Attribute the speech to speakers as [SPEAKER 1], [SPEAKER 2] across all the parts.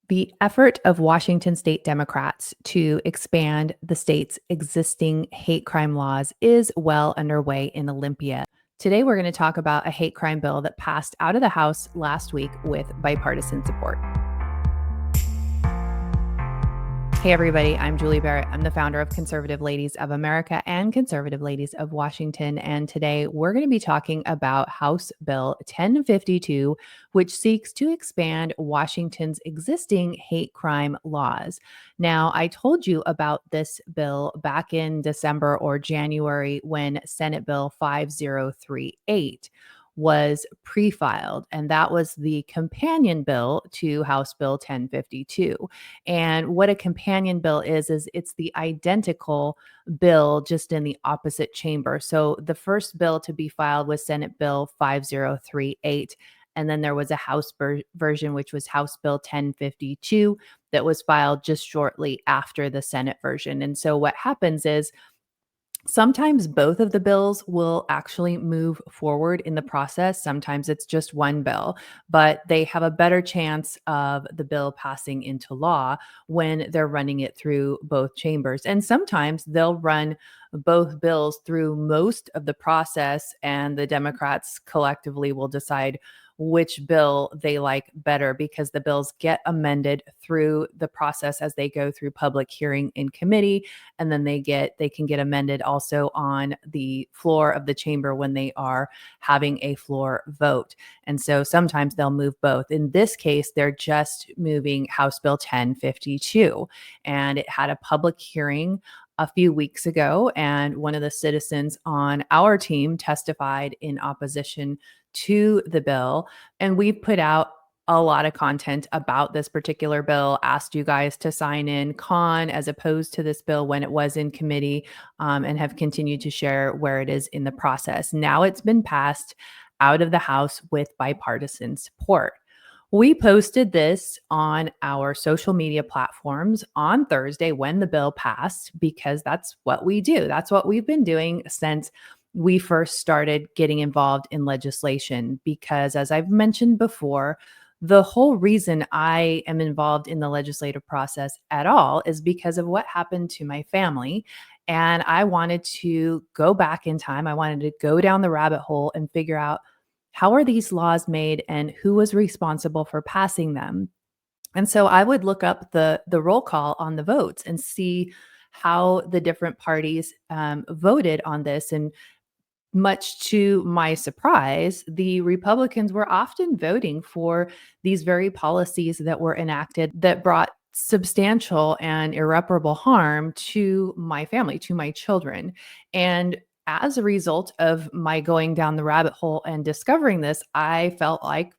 [SPEAKER 1] The effort of Washington state Democrats to expand the state's existing hate crime laws is well underway in Olympia. Today, we're going to talk about a hate crime bill that passed out of the House last week with bipartisan support. Hey, everybody, I'm Julie Barrett. I'm the founder of Conservative Ladies of America and Conservative Ladies of Washington. And today we're going to be talking about House Bill 1052, which seeks to expand Washington's existing hate crime laws. Now, I told you about this bill back in December or January when Senate Bill 5038 was pre-filed, and that was the companion bill to House Bill 1052. And what a companion bill is it's the identical bill just in the opposite chamber. So the first bill to be filed was Senate Bill 5038. And then there was a House version, which was House Bill 1052, that was filed just shortly after the Senate version. And so what happens is sometimes both of the bills will actually move forward in the process. Sometimes it's just one bill, but they have a better chance of the bill passing into law when they're running it through both chambers. And sometimes they'll run both bills through most of the process, and the Democrats collectively will decide which bill they like better because the bills get amended through the process as they go through public hearing in committee, and then they can get amended also on the floor of the chamber when they are having a floor vote. And so sometimes they'll move both. In this case, they're just moving House Bill 1052, and it had a public hearing a few weeks ago, and one of the citizens on our team testified in opposition to the bill. And we've put out a lot of content about this particular bill, asked you guys to sign in con as opposed to this bill when it was in committee, and have continued to share where it is in the process. Now it's been passed out of the House with bipartisan support. We posted this on our social media platforms on Thursday when the bill passed, because that's what we do. That's what we've been doing since we first started getting involved in legislation. Because as I've mentioned before, the whole reason I am involved in the legislative process at all is because of what happened to my family. And I wanted to go back in time. I wanted to go down the rabbit hole and figure out, how are these laws made and who was responsible for passing them? And so I would look up the roll call on the votes and see how the different parties voted on this. And much to my surprise, the Republicans were often voting for these very policies that were enacted that brought substantial and irreparable harm to my family, to my children. And as a result of my going down the rabbit hole and discovering this, I felt like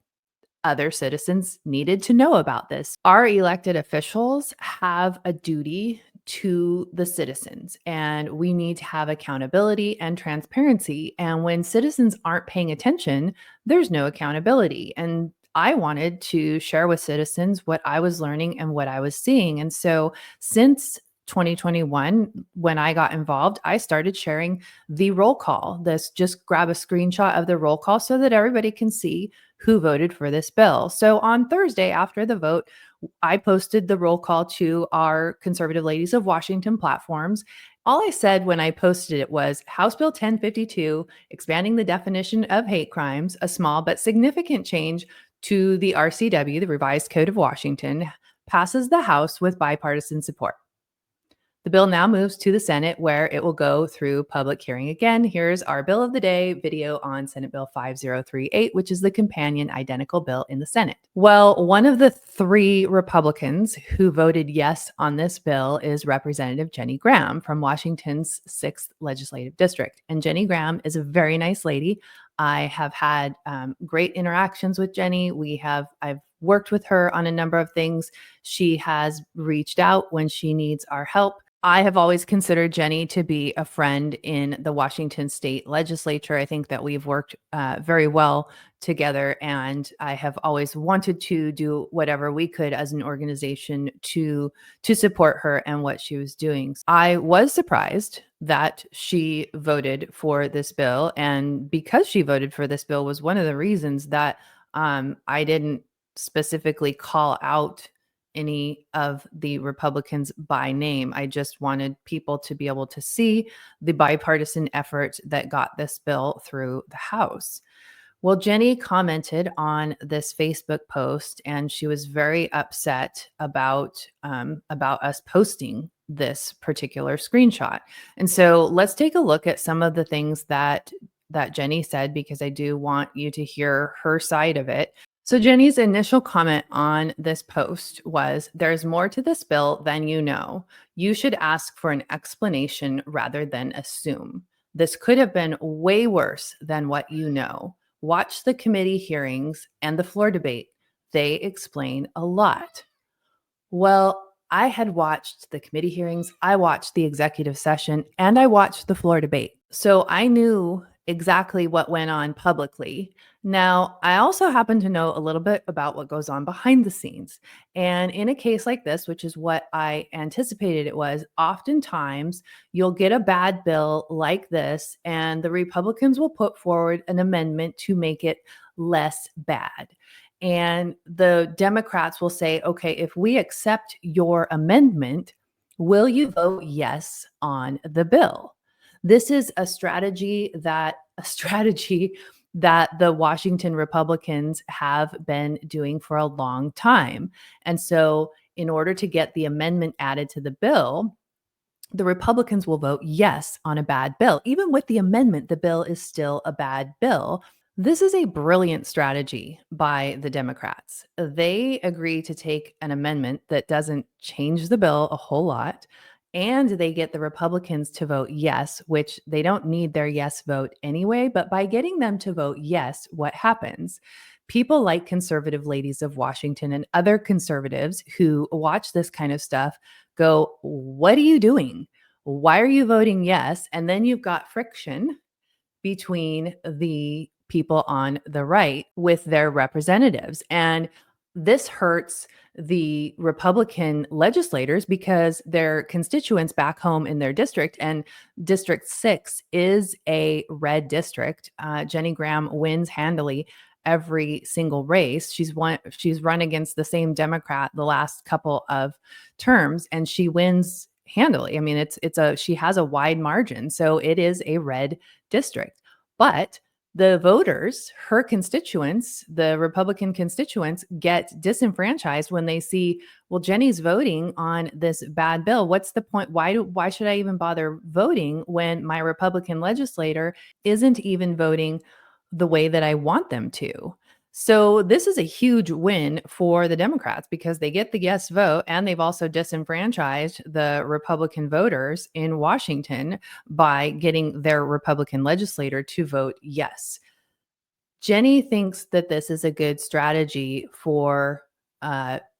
[SPEAKER 1] other citizens needed to know about this. Our elected officials have a duty to the citizens, and we need to have accountability and transparency. And when citizens aren't paying attention, there's no accountability. And I wanted to share with citizens what I was learning and what I was seeing. And so since 2021, when I got involved, I started sharing the roll call. This, just grab a screenshot of the roll call so that everybody can see who voted for this bill. So on Thursday after the vote, I posted the roll call to our Conservative Ladies of Washington platforms. All I said when I posted it was House Bill 1052, expanding the definition of hate crimes, a small but significant change to the RCW, the Revised Code of Washington, passes the House with bipartisan support. The bill now moves to the Senate, where it will go through public hearing again. Here's our Bill of the Day video on Senate Bill 5038, which is the companion identical bill in the Senate. Well, one of the three Republicans who voted yes on this bill is Representative Jenny Graham from Washington's 6th Legislative District. And Jenny Graham is a very nice lady. I have had great interactions with Jenny. I've worked with her on a number of things. She has reached out when she needs our help. I have always considered Jenny to be a friend in the Washington state legislature. I think that we've worked very well together, and I have always wanted to do whatever we could as an organization to support her and what she was doing. I was surprised that she voted for this bill, and because she voted for this bill was one of the reasons that I didn't specifically call out any of the Republicans by name. I just wanted people to be able to see the bipartisan effort that got this bill through the House. Well, Jenny commented on this Facebook post, and she was very upset about us posting this particular screenshot. And so let's take a look at some of the things that Jenny said, because I do want you to hear her side of it. So Jenny's initial comment on this post was, "There's more to this bill than you know. You should ask for an explanation rather than assume. This could have been way worse than what you know. Watch the committee hearings and the floor debate. They explain a lot." Well, I had watched the committee hearings, I watched the executive session, and I watched the floor debate. So I knew exactly what went on publicly. Now, I also happen to know a little bit about what goes on behind the scenes. And in a case like this, which is what I anticipated it was, oftentimes you'll get a bad bill like this, and the Republicans will put forward an amendment to make it less bad. And the Democrats will say, okay, if we accept your amendment, will you vote yes on the bill? This is a strategy that the Washington Republicans have been doing for a long time. And so in order to get the amendment added to the bill, the Republicans will vote yes on a bad bill. Even with the amendment, the bill is still a bad bill. This is a brilliant strategy by the Democrats. They agree to take an amendment that doesn't change the bill a whole lot, and they get the Republicans to vote yes, which they don't need their yes vote anyway. But by getting them to vote yes, what happens? People like Conservative Ladies of Washington and other conservatives who watch this kind of stuff go, "What are you doing? Why are you voting yes?" And then you've got friction between the people on the right with their representatives. And this hurts the Republican legislators because their constituents back home in their district, and District 6 is a red district. Jenny Graham wins handily every single race. She's run against the same Democrat the last couple of terms, and she wins handily. I mean, she has a wide margin. So it is a red district. But the voters, her constituents, the Republican constituents, get disenfranchised when they see, well, Jenny's voting on this bad bill. What's the point? Why should I even bother voting when my Republican legislator isn't even voting the way that I want them to? So this is a huge win for the Democrats because they get the yes vote, and they've also disenfranchised the Republican voters in Washington by getting their Republican legislator to vote yes. Jenny thinks that this is a good strategy for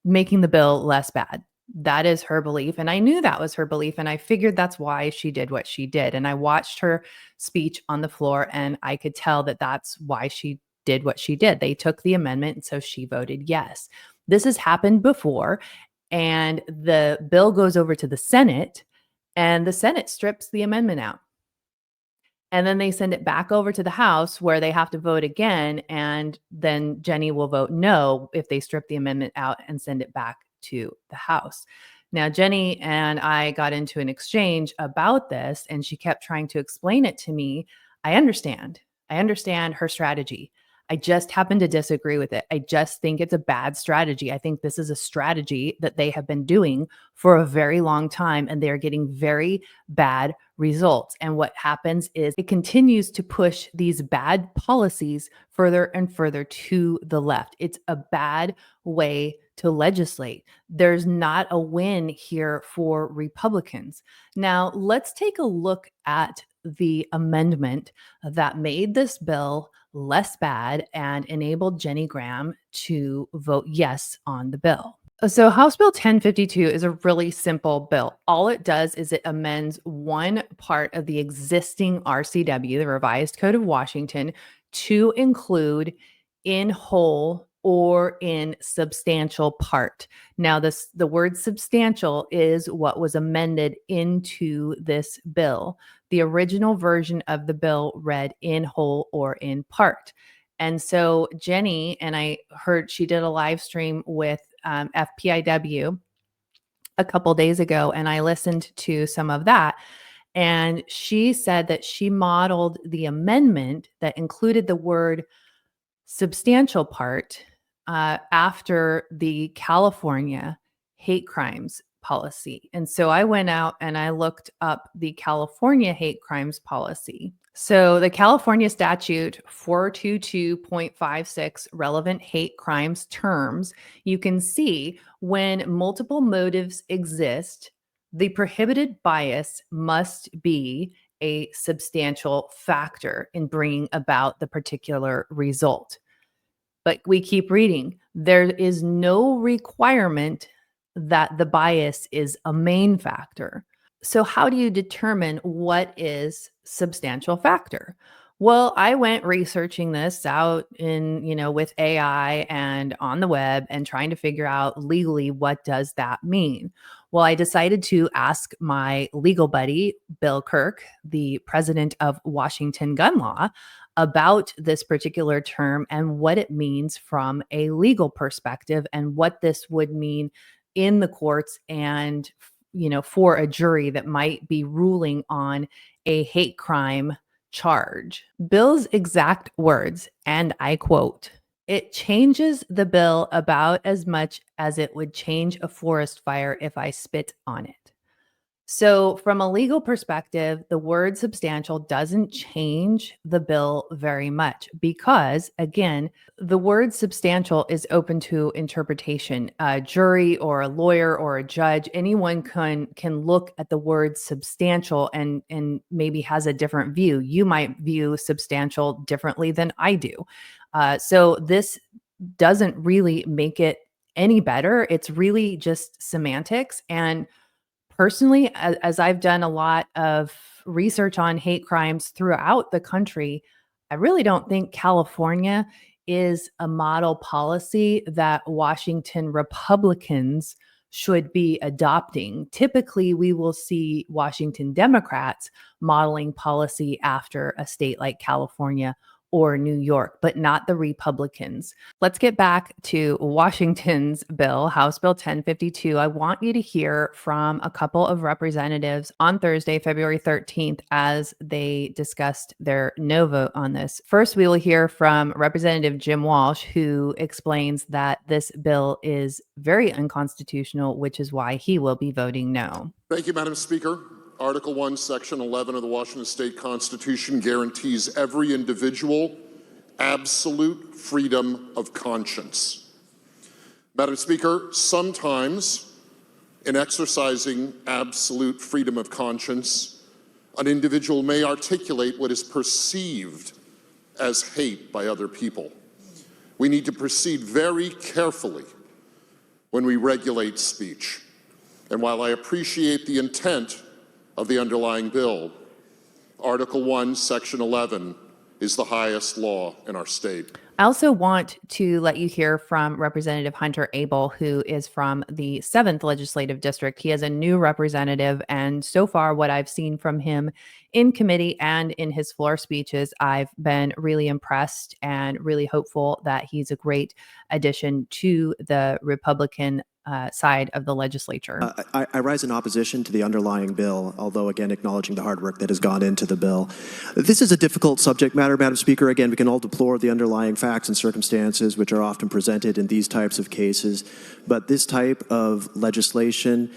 [SPEAKER 1] making the bill less bad. That is her belief. And I knew that was her belief. And I figured that's why she did what she did. And I watched her speech on the floor, and I could tell that that's why she did what she did. They took the amendment, and so she voted yes. This has happened before, and the bill goes over to the Senate, and the Senate strips the amendment out. And then they send it back over to the House where they have to vote again. And then Jenny will vote no if they strip the amendment out and send it back to the House. Now, Jenny and I got into an exchange about this, and she kept trying to explain it to me. I understand. I understand her strategy. I just happen to disagree with it. I just think it's a bad strategy. I think this is a strategy that they have been doing for a very long time, and they're getting very bad results. And what happens is it continues to push these bad policies further and further to the left. It's a bad way to legislate. There's not a win here for Republicans. Now, let's take a look at the amendment that made this bill less bad and enabled Jenny Graham to vote yes on the bill. So House Bill 1052 is a really simple bill. All it does is it amends one part of the existing RCW, the Revised Code of Washington, to include in whole or in substantial part. Now, the word substantial is what was amended into this bill. The original version of the bill read in whole or in part. And so Jenny, and I heard she did a live stream with FPIW a couple days ago, and I listened to some of that. And she said that she modeled the amendment that included the word substantial part after the California hate crimes policy. And so I went out and I looked up the California hate crimes policy. So the California statute 422.56 relevant hate crimes terms, you can see when multiple motives exist, the prohibited bias must be a substantial factor in bringing about the particular result. But we keep reading. There is no requirement that the bias is a main factor. So how do you determine what is substantial factor? Well, I went researching this out with AI and on the web and trying to figure out legally what does that mean. Well, I decided to ask my legal buddy, Bill Kirk, the president of Washington Gun Law, about this particular term and what it means from a legal perspective and what this would mean in the courts and for a jury that might be ruling on a hate crime charge. Bill's exact words, and I quote, "It changes the bill about as much as it would change a forest fire if I spit on it." So, from a legal perspective, the word substantial doesn't change the bill very much because, again, the word substantial is open to interpretation. A jury or a lawyer or a judge, anyone can look at the word substantial and maybe has a different view. You might view substantial differently than I do. So this doesn't really make it any better. It's really just semantics. And personally, as I've done a lot of research on hate crimes throughout the country, I really don't think California is a model policy that Washington Republicans should be adopting. Typically, we will see Washington Democrats modeling policy after a state like California or New York, but not the Republicans. Let's get back to Washington's bill, House Bill 1052. I want you to hear from a couple of representatives on Thursday, February 13th, as they discussed their no vote on this. First, we will hear from Representative Jim Walsh, who explains that this bill is very unconstitutional, which is why he will be voting no.
[SPEAKER 2] Thank you, Madam Speaker. Article 1, Section 11 of the Washington State Constitution guarantees every individual absolute freedom of conscience. Madam Speaker, sometimes in exercising absolute freedom of conscience, an individual may articulate what is perceived as hate by other people. We need to proceed very carefully when we regulate speech. And while I appreciate the intent of the underlying bill, Article 1, Section 11 is the highest law in our state.
[SPEAKER 1] I also want to let you hear from Representative Hunter Abel, who is from the 7th Legislative District. He is a new representative, and so far what I've seen from him in committee and in his floor speeches, I've been really impressed and really hopeful that he's a great addition to the Republican side of the legislature.
[SPEAKER 3] I rise in opposition to the underlying bill, although again acknowledging the hard work that has gone into the bill. This is a difficult subject matter, Madam Speaker. Again, we can all deplore the underlying facts and circumstances which are often presented in these types of cases, but this type of legislation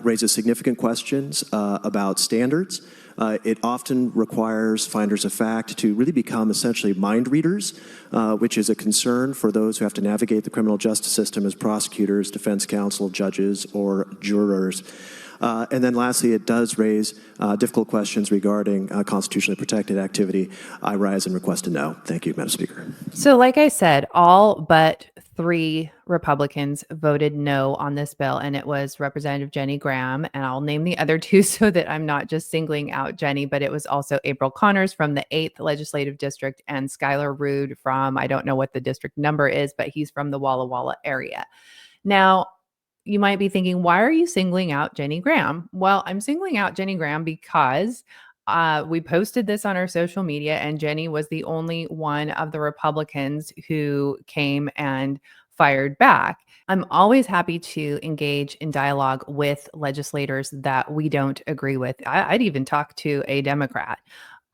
[SPEAKER 3] raises significant questions about standards. It often requires finders of fact to really become essentially mind readers, which is a concern for those who have to navigate the criminal justice system as prosecutors, defense counsel, judges, or jurors. And then lastly, it does raise difficult questions regarding constitutionally protected activity. I rise and request a no. Thank you, Madam Speaker.
[SPEAKER 1] So like I said, all but 3 Republicans voted no on this bill, and it was Representative Jenny Graham, and I'll name the other 2 so that I'm not just singling out Jenny, but it was also April Connors from the 8th Legislative District and Skylar Rude from, I don't know what the district number is, but he's from the Walla Walla area. Now, you might be thinking, why are you singling out Jenny Graham? Well, I'm singling out Jenny Graham because we posted this on our social media, and Jenny was the only one of the Republicans who came and fired back. I'm always happy to engage in dialogue with legislators that we don't agree with. I'd even talk to a Democrat.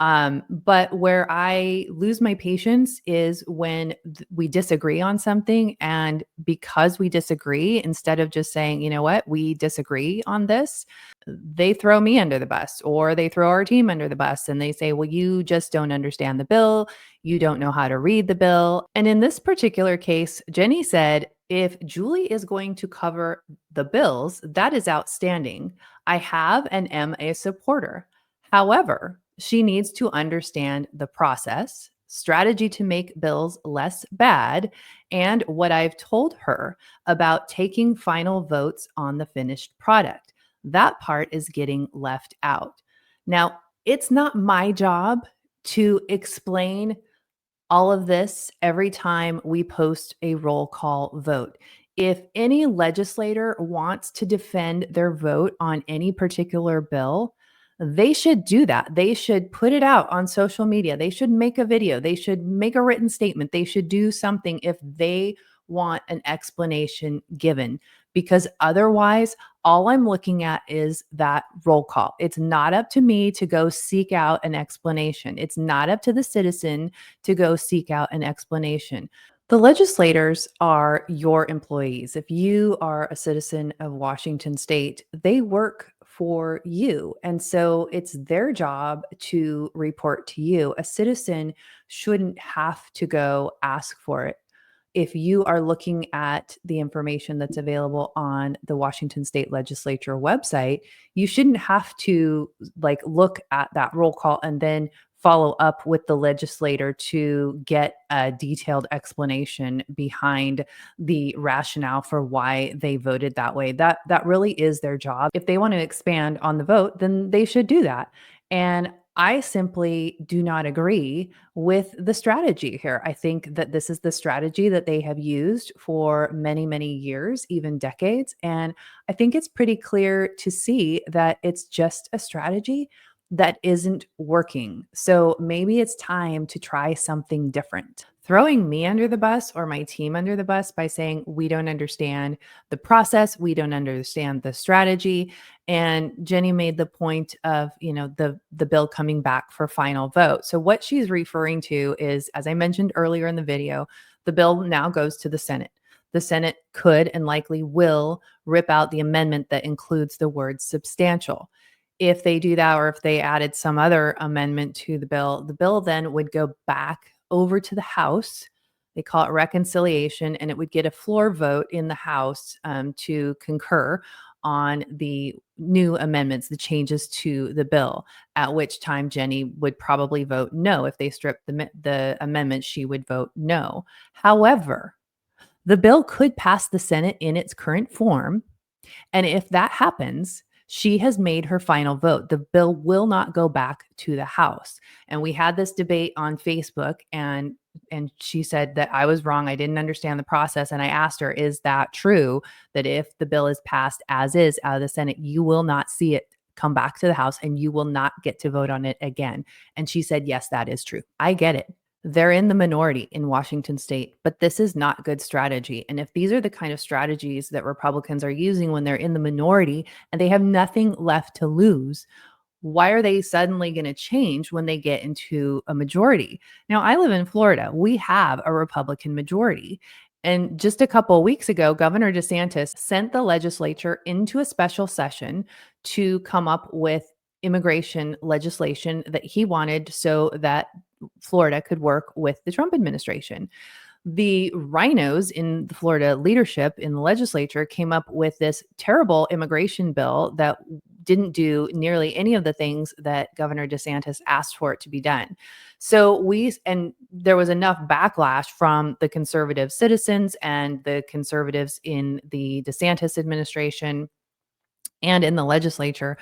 [SPEAKER 1] But where I lose my patience is when we disagree on something. And because we disagree, instead of just saying, you know what, we disagree on this, they throw me under the bus or they throw our team under the bus and they say, well, you just don't understand the bill. You don't know how to read the bill. And in this particular case, Jenny said, if Julie is going to cover the bills, that is outstanding. I have and am a supporter. However, she needs to understand the process, strategy to make bills less bad, and what I've told her about taking final votes on the finished product. That part is getting left out. Now, it's not my job to explain all of this every time we post a roll call vote. If any legislator wants to defend their vote on any particular bill, they should do that. They should put it out on social media. They should make a video. They should make a written statement. They should do something if they want an explanation given, because otherwise, all I'm looking at is that roll call. It's not up to me to go seek out an explanation. It's not up to the citizen to go seek out an explanation. The legislators are your employees. If you are a citizen of Washington state, they work for you. And so it's their job to report to you. A citizen shouldn't have to go ask for it. If you are looking at the information that's available on the Washington State Legislature website, you shouldn't have to look at that roll call and then follow up with the legislator to get a detailed explanation behind the rationale for why they voted that way. That really is their job. If they want to expand on the vote, then they should do that. And I simply do not agree with the strategy here. I think that this is the strategy that they have used for many, many years, even decades. And I think it's pretty clear to see that it's just a strategy that isn't working. So maybe it's time to try something different. Throwing me under the bus or my team under the bus by saying we don't understand the process, we don't understand the strategy. And Jenny made the point of, the bill coming back for final vote. So what she's referring to is, as I mentioned earlier in the video, the bill now goes to the Senate. The Senate could and likely will rip out the amendment that includes the word substantial. If they do that, or if they added some other amendment to the bill then would go back over to the House. They call it reconciliation, and it would get a floor vote in the House to concur on the new amendments, the changes to the bill, at which time Jenny would probably vote no. If they stripped the amendment, she would vote no. However, the bill could pass the Senate in its current form. And if that happens, she has made her final vote. The bill will not go back to the House. And we had this debate on Facebook, and she said that I was wrong. I didn't understand the process. And I asked her, is that true, that if the bill is passed as is out of the Senate, you will not see it come back to the House and you will not get to vote on it again? And she said, yes, that is true. I get it. They're in the minority in Washington state, but this is not good strategy. And if these are the kind of strategies that Republicans are using when they're in the minority and they have nothing left to lose, why are they suddenly going to change when they get into a majority? Now, I live in Florida. We have a Republican majority. And just a couple of weeks ago, Governor DeSantis sent the legislature into a special session to come up with immigration legislation that he wanted so that Florida could work with the Trump administration. The rhinos in the Florida leadership in the legislature came up with this terrible immigration bill that didn't do nearly any of the things that Governor DeSantis asked for it to be done. And there was enough backlash from the conservative citizens and the conservatives in the DeSantis administration and in the legislature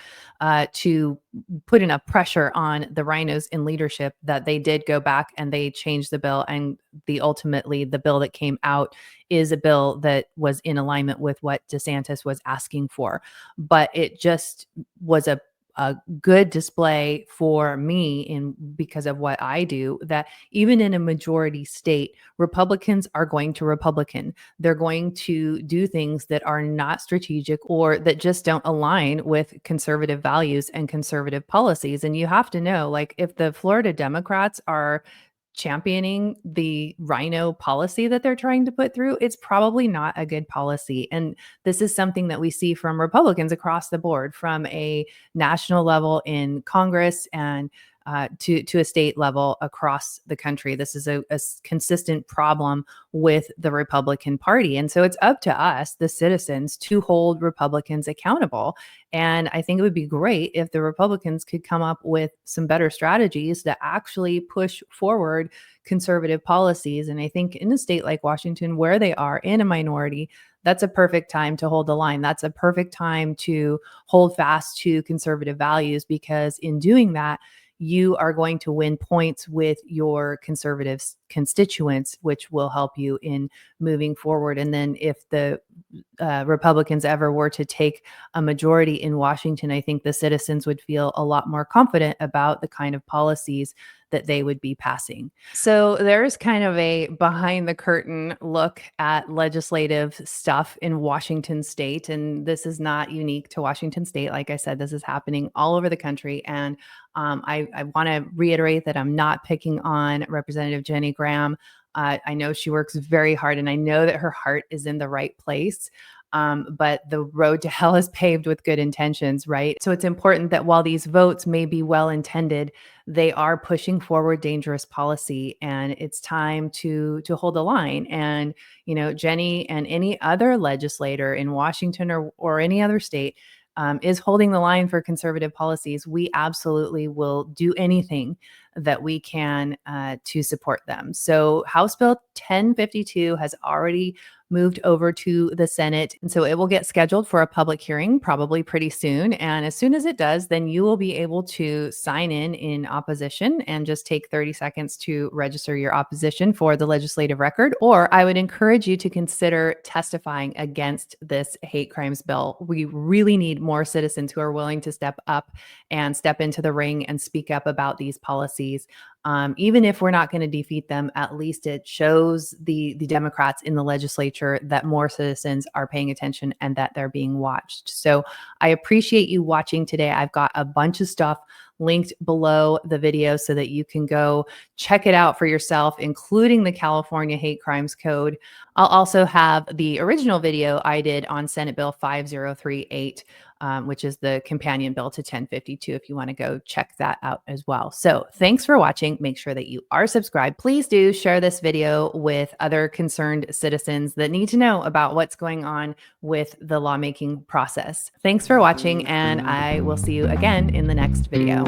[SPEAKER 1] to put enough pressure on the rhinos in leadership that they did go back and they changed the bill. And ultimately, the bill that came out is a bill that was in alignment with what DeSantis was asking for. But it just was a a good display for me because of what I do, that even in a majority state, Republicans are going to Republican. They're going to do things that are not strategic or that just don't align with conservative values and conservative policies. And you have to know, like, if the Florida Democrats are championing the rhino policy that they're trying to put through, it's probably not a good policy. And this is something that we see from Republicans across the board, from a national level in Congress and to a state level across the country. This is a consistent problem with the Republican Party. And so it's up to us, the citizens, to hold Republicans accountable. And I think it would be great if the Republicans could come up with some better strategies to actually push forward conservative policies. And I think in a state like Washington, where they are in a minority, that's a perfect time to hold the line. That's a perfect time to hold fast to conservative values, because in doing that, you are going to win points with your conservative constituents, which will help you in moving forward. And then if the Republicans ever were to take a majority in Washington, I think the citizens would feel a lot more confident about the kind of policies that they would be passing. So there's kind of a behind the curtain look at legislative stuff in Washington state. And this is not unique to Washington state. Like I said, this is happening all over the country. And I want to reiterate that I'm not picking on Representative Jenny Graham. I know she works very hard, and I know that her heart is in the right place. But the road to hell is paved with good intentions, right? So it's important that while these votes may be well intended, they are pushing forward dangerous policy, and it's time to hold the line. And Jenny and any other legislator in Washington or any other state is holding the line for conservative policies. We absolutely will do anything that we can to support them. So House Bill 1052 has already moved over to the Senate. And so it will get scheduled for a public hearing probably pretty soon. And as soon as it does, then you will be able to sign in opposition and just take 30 seconds to register your opposition for the legislative record. Or I would encourage you to consider testifying against this hate crimes bill. We really need more citizens who are willing to step up and step into the ring and speak up about these policies. Even if we're not going to defeat them, at least it shows the Democrats in the legislature that more citizens are paying attention and that they're being watched. So I appreciate you watching today. I've got a bunch of stuff linked below the video so that you can go check it out for yourself, including the California Hate Crimes Code. I'll also have the original video I did on Senate Bill 5038, which is the companion bill to 1052, if you want to go check that out as well. So thanks for watching. Make sure that you are subscribed. Please do share this video with other concerned citizens that need to know about what's going on with the lawmaking process. Thanks for watching, and I will see you again in the next video.